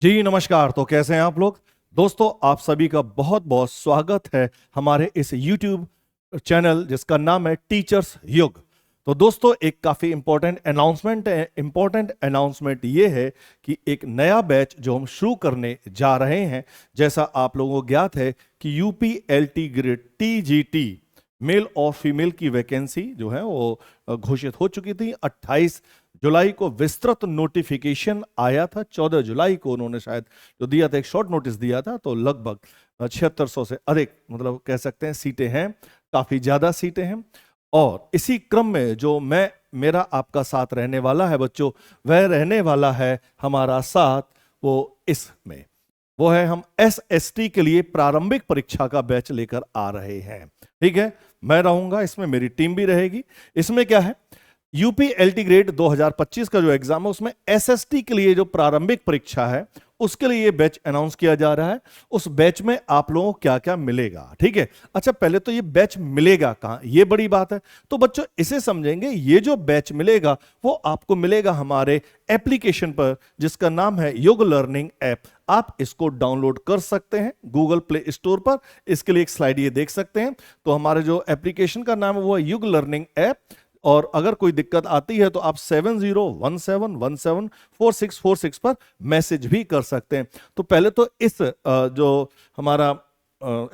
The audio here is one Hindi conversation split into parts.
जी नमस्कार। तो कैसे हैं आप लोग? दोस्तों, आप सभी का बहुत बहुत स्वागत है हमारे इस YouTube चैनल जिसका नाम है टीचर्स युग। तो दोस्तों, एक काफ़ी इंपॉर्टेंट अनाउंसमेंट है। इंपॉर्टेंट अनाउंसमेंट ये है कि एक नया बैच जो हम शुरू करने जा रहे हैं, जैसा आप लोगों को ज्ञात है कि UP LT grade TGT male और फीमेल की वैकेंसी जो है वो घोषित हो चुकी थी। 28 जुलाई को विस्तृत नोटिफिकेशन आया था। 14 जुलाई को उन्होंने शायद जो दिया था, एक शॉर्ट नोटिस दिया था। तो लगभग 7600 से अधिक, मतलब कह सकते हैं, सीटें हैं। काफ़ी ज़्यादा सीटें हैं। और इसी क्रम में जो मेरा आपका साथ रहने वाला है बच्चों, वह रहने वाला है हमारा साथ वो इसमें वो है, हम SST के लिए प्रारंभिक परीक्षा का बैच लेकर आ रहे हैं। ठीक है, मैं रहूंगा इसमें, मेरी टीम भी रहेगी। इसमें क्या है, यूपी एलटी ग्रेड 2025 का जो एग्जाम है उसमें SST के लिए जो प्रारंभिक परीक्षा है उसके लिए ये बैच अनाउंस किया जा रहा है। उस बैच में आप लोगों को क्या क्या मिलेगा, ठीक है। अच्छा, पहले तो ये बैच मिलेगा कहां, ये बड़ी बात है। तो बच्चों इसे समझेंगे, ये जो बैच मिलेगा वो आपको मिलेगा हमारे एप्लीकेशन पर जिसका नाम है युग लर्निंग ऐप। आप इसको डाउनलोड कर सकते हैं गूगल प्ले स्टोर पर। इसके लिए एक स्लाइड ये देख सकते हैं। तो हमारे जो एप्लीकेशन का नाम है वो है युग लर्निंग ऐप। और अगर कोई दिक्कत आती है तो आप 7017174646 पर मैसेज भी कर सकते हैं। तो पहले तो इस जो हमारा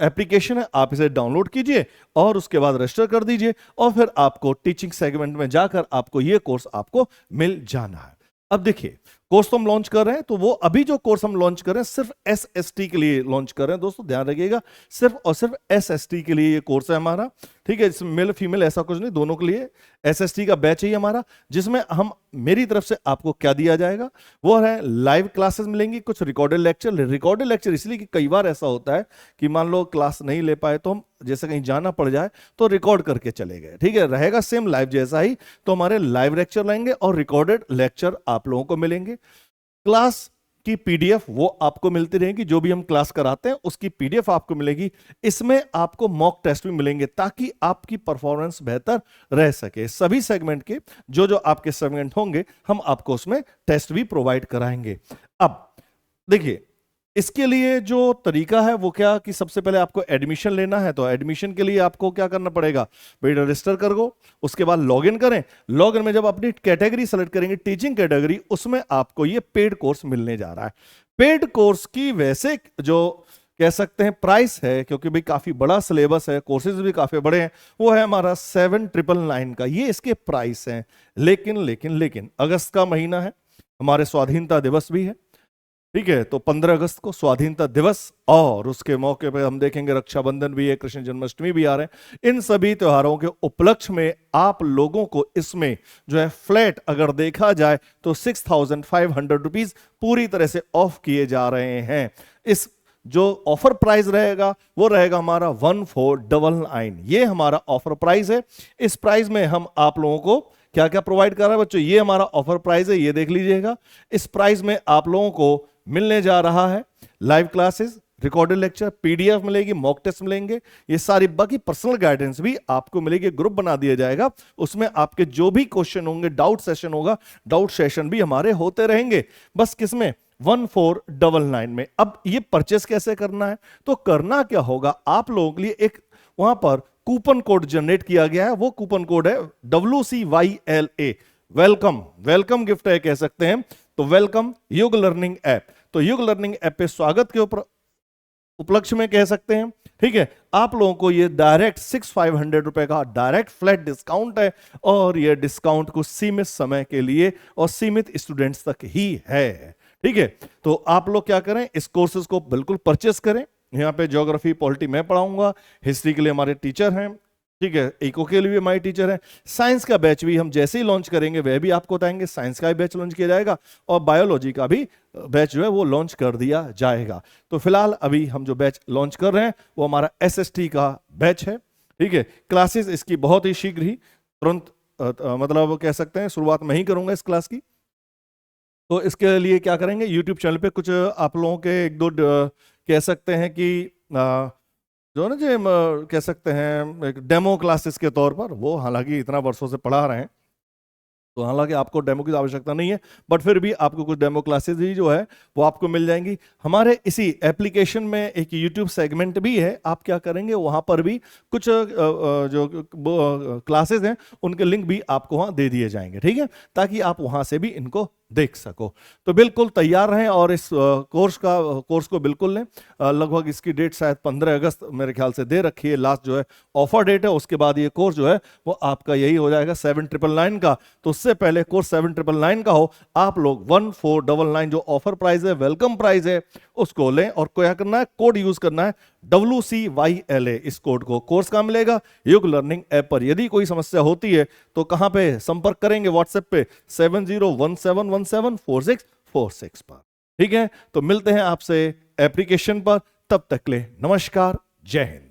एप्लीकेशन है आप इसे डाउनलोड कीजिए और उसके बाद रजिस्टर कर दीजिए, और फिर आपको टीचिंग सेगमेंट में जाकर आपको ये कोर्स आपको मिल जाना है। अब देखिए, कोर्स तो हम लॉन्च कर रहे हैं, तो वो अभी जो कोर्स हम लॉन्च कर रहे हैं सिर्फ SST के लिए लॉन्च कर रहे हैं। दोस्तों ध्यान रखिएगा, सिर्फ और सिर्फ SST के लिए ये कोर्स है हमारा। ठीक है, इसमें मेल फीमेल ऐसा कुछ नहीं, दोनों के लिए SST का बैच है हमारा। जिसमें हम, मेरी तरफ से आपको क्या दिया जाएगा वो है लाइव क्लासेस मिलेंगी, कुछ रिकॉर्डेड लेक्चर इसलिए कि कई बार ऐसा होता है कि मान लो क्लास नहीं ले पाए तो हम जैसे कहीं जाना पड़ जाए तो रिकॉर्ड करके चले गए। ठीक है, रहेगा सेम लाइव जैसा ही। तो हमारे लाइव लेक्चर लेंगे और रिकॉर्डेड लेक्चर आप लोगों को मिलेंगे। क्लास की PDF वो आपको मिलती रहेगी, जो भी हम क्लास कराते हैं उसकी PDF आपको मिलेगी। इसमें आपको मॉक टेस्ट भी मिलेंगे ताकि आपकी परफॉर्मेंस बेहतर रह सके। सभी सेगमेंट के जो जो आपके सेगमेंट होंगे हम आपको उसमें टेस्ट भी प्रोवाइड कराएंगे। अब देखिए, इसके लिए जो तरीका है वो क्या, कि सबसे पहले आपको एडमिशन लेना है। तो एडमिशन के लिए आपको क्या करना पड़ेगा भाई, रजिस्टर करो, उसके बाद लॉगिन करें। लॉगिन में जब अपनी कैटेगरी सेलेक्ट करेंगे, टीचिंग कैटेगरी, उसमें आपको ये पेड कोर्स मिलने जा रहा है। पेड कोर्स की वैसे जो कह सकते हैं प्राइस है, क्योंकि भाई काफी बड़ा सिलेबस है, कोर्सेज भी काफी बड़े हैं, वो है हमारा 7999 का, ये इसके प्राइस हैं। लेकिन लेकिन लेकिन अगस्त का महीना है, हमारे स्वाधीनता दिवस भी है। ठीक है, तो 15 अगस्त को स्वाधीनता दिवस, और उसके मौके पे हम देखेंगे रक्षाबंधन भी है, कृष्ण जन्माष्टमी भी आ रहे हैं। इन सभी त्योहारों के उपलक्ष्य में आप लोगों को इसमें जो है फ्लैट अगर देखा जाए तो 6500 रुपीज पूरी तरह से ऑफ किए जा रहे हैं। इस जो ऑफर प्राइस रहेगा वो रहेगा हमारा 1499। ये हमारा ऑफर प्राइस है। इस प्राइस में हम आप लोगों को क्या क्या प्रोवाइड कर रहा है बच्चों, ये हमारा ऑफर प्राइस है, ये देख लीजिएगा। इस प्राइस में आप लोगों को मिलने जा रहा है live classes, recorded lecture, PDF मिलेगी, मॉक टेस्ट मिलेंगे, ये सारी बाकी पर्सनल गाइडेंस भी आपको मिलेगी। ग्रुप बना दिया जाएगा, उसमें आपके जो भी क्वेश्चन होंगे, डाउट सेशन होगा, डाउट सेशन भी हमारे होते रहेंगे। बस किसमें, 1499 में। अब ये परचेस कैसे करना है, तो करना क्या होगा, आप लोगों के लिए एक वहां पर कूपन कोड जनरेट किया गया है। वो कूपन कोड है WCYLA, वेलकम। वेलकम गिफ्ट है कह सकते हैं। तो वेलकम युग लर्निंग ऐप। तो युग लर्निंग ऐप पे स्वागत के ऊपर उपलक्ष्य में कह सकते हैं। ठीक है, आप लोगों को ये डायरेक्ट 6500 रुपए का डायरेक्ट फ्लैट डिस्काउंट है, और ये डिस्काउंट कुछ सीमित समय के लिए और सीमित स्टूडेंट्स तक ही है। ठीक है, तो आप लोग क्या करें, इस कोर्सेज को बिल्कुल परचेस करें। यहाँ पे ज्योग्राफी पॉलिटी मैं पढ़ाऊंगा, हिस्ट्री के लिए हमारे टीचर हैं, ठीक है, इको के लिए भी हमारे टीचर हैं। साइंस का बैच भी हम जैसे ही लॉन्च करेंगे वह भी आपको बताएंगे, साइंस का भी बैच लॉन्च किया जाएगा, और बायोलॉजी का भी बैच जो है वो लॉन्च कर दिया जाएगा। तो फिलहाल अभी हम जो बैच लॉन्च कर रहे हैं वो हमारा SST का बैच है। ठीक है, क्लासेस इसकी बहुत ही शीघ्र ही, तुरंत मतलब कह सकते हैं शुरुआत मैं ही करूंगा इस क्लास की। तो इसके लिए क्या करेंगे, यूट्यूब चैनल पे कुछ आप लोगों के एक दो कह सकते हैं कि जो ना जो कह सकते हैं एक डेमो क्लासेस के तौर पर, वो हालांकि इतना वर्षों से पढ़ा रहे हैं तो हालांकि आपको डेमो की आवश्यकता नहीं है, बट फिर भी आपको कुछ डेमो क्लासेस भी जो है वो आपको मिल जाएंगी। हमारे इसी एप्लीकेशन में एक यूट्यूब सेगमेंट भी है, आप क्या करेंगे वहां पर भी कुछ जो क्लासेस हैं उनके लिंक भी आपको वहां दे दिए जाएंगे, ठीक है, ताकि आप वहां से भी इनको देख सको। तो बिल्कुल तैयार रहें और इस कोर्स को बिल्कुल लें। लगभग इसकी डेट शायद 15 अगस्त मेरे ख्याल से दे रखी है, लास्ट जो है ऑफर डेट है। उसके बाद ये कोर्स जो है वो आपका यही हो जाएगा 7999 का। तो उससे पहले कोर्स 7999 का हो, आप लोग 1499 जो ऑफर प्राइस है, वेलकम प्राइस है, उसको लें। और क्या करना है, कोड यूज करना है WCYLA। इस कोड को कोर्स कहाँ मिलेगा? युग लर्निंग ऐप पर। यदि कोई समस्या होती है तो कहां पे संपर्क करेंगे? व्हाट्सएप पे 7017174646 पर, ठीक है। तो मिलते हैं आपसे एप्लीकेशन पर, तब तक ले नमस्कार, जय हिंद।